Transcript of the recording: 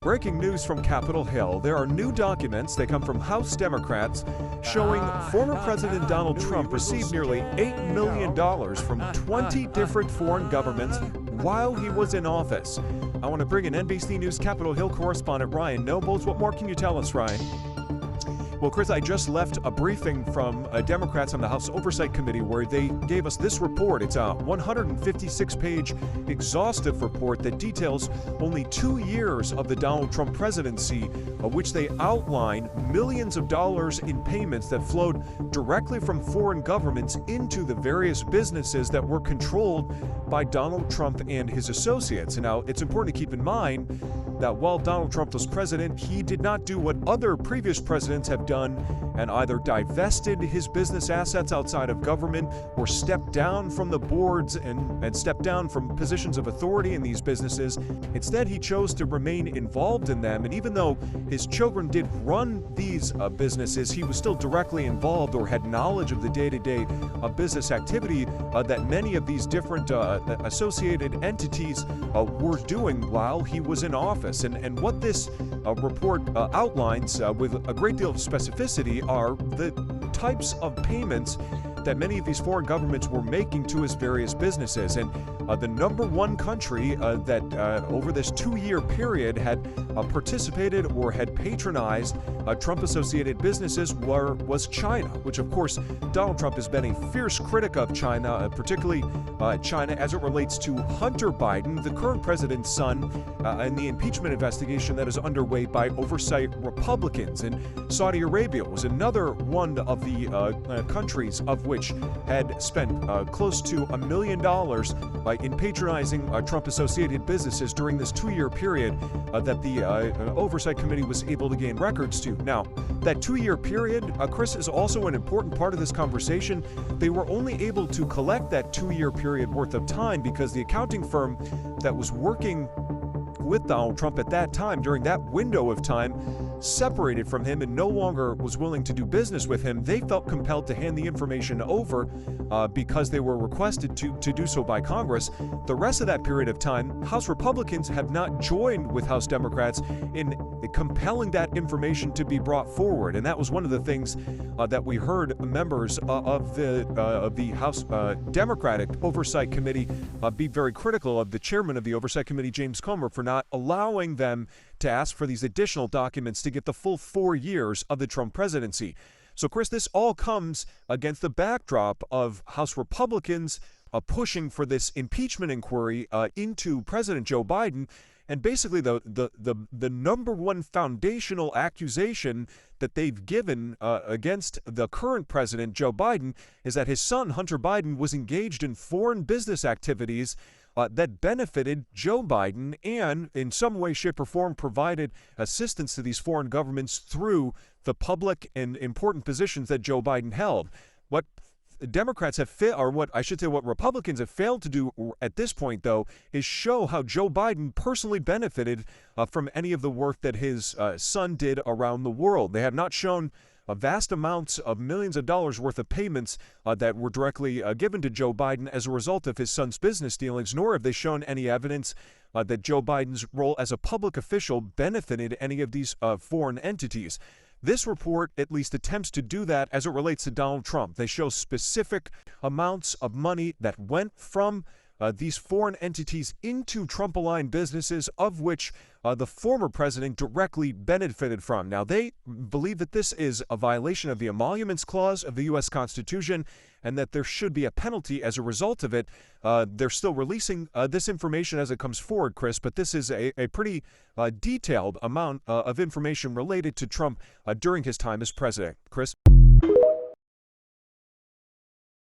breaking news from Capitol Hill. There are new documents, they come from House Democrats, showing former President Donald Trump received nearly $8 million from 20 different foreign governments while he was in office. I want to bring in NBC News Capitol Hill correspondent Ryan Nobles. What more can you tell us, Ryan? Well, Chris, I just left a briefing from Democrats on the House Oversight Committee where they gave us this report. It's a 156-page exhaustive report that details only 2 years of the Donald Trump presidency, which they outline millions of dollars in payments that flowed directly from foreign governments into the various businesses that were controlled by Donald Trump and his associates. Now, it's important to keep in mind that while Donald Trump was president, he did not do what other previous presidents have done and either divested his business assets outside of government or stepped down from the boards and stepped down from positions of authority in these businesses. Instead, he chose to remain involved in them. And even though his children did run these businesses, he was still directly involved or had knowledge of the day-to-day business activity that many of these different associated entities were doing while he was in office. And what this report outlines with a great deal of specificity are the types of payments that many of these foreign governments were making to his various businesses. And the number one country that over this 2-year period had participated or had patronized Trump-associated businesses was China, which of course Donald Trump has been a fierce critic of China, particularly China as it relates to Hunter Biden, the current president's son, and the impeachment investigation that is underway by oversight Republicans. And Saudi Arabia was another one of the countries of which had spent close to $1 million in patronizing Trump-associated businesses during this 2-year period that the Oversight Committee was able to gain records to. Now, that 2-year period, Chris, is also an important part of this conversation. They were only able to collect that 2-year period worth of time because the accounting firm that was working with Donald Trump at that time, during that window of time, separated from him and no longer was willing to do business with him. They felt compelled to hand the information over because they were requested to do so by Congress. The rest of that period of time, House Republicans have not joined with House Democrats in compelling that information to be brought forward. And that was one of the things that we heard members of the House Democratic Oversight Committee be very critical of the chairman of the Oversight Committee, James Comer, for not allowing them to ask for these additional documents to get the full 4 years of the Trump presidency. So, Chris, this all comes against the backdrop of House Republicans pushing for this impeachment inquiry into President Joe Biden. And basically, the number one foundational accusation that they've given against the current president, Joe Biden, is that his son, Hunter Biden, was engaged in foreign business activities that benefited Joe Biden and in some way, shape, or form provided assistance to these foreign governments through the public and important positions that Joe Biden held. What Democrats have what Republicans have failed to do at this point, though, is show how Joe Biden personally benefited from any of the work that his son did around the world. They have not shown vast amounts of millions of dollars worth of payments that were directly given to Joe Biden as a result of his son's business dealings, nor have they shown any evidence that Joe Biden's role as a public official benefited any of these foreign entities. This report at least attempts to do that as it relates to Donald Trump. They show specific amounts of money that went from these foreign entities into Trump-aligned businesses, of which the former president directly benefited from. Now, they believe that this is a violation of the Emoluments Clause of the U.S. Constitution and that there should be a penalty as a result of it. They're still releasing this information as it comes forward, Chris, but this is a pretty detailed amount of information related to Trump during his time as president. Chris?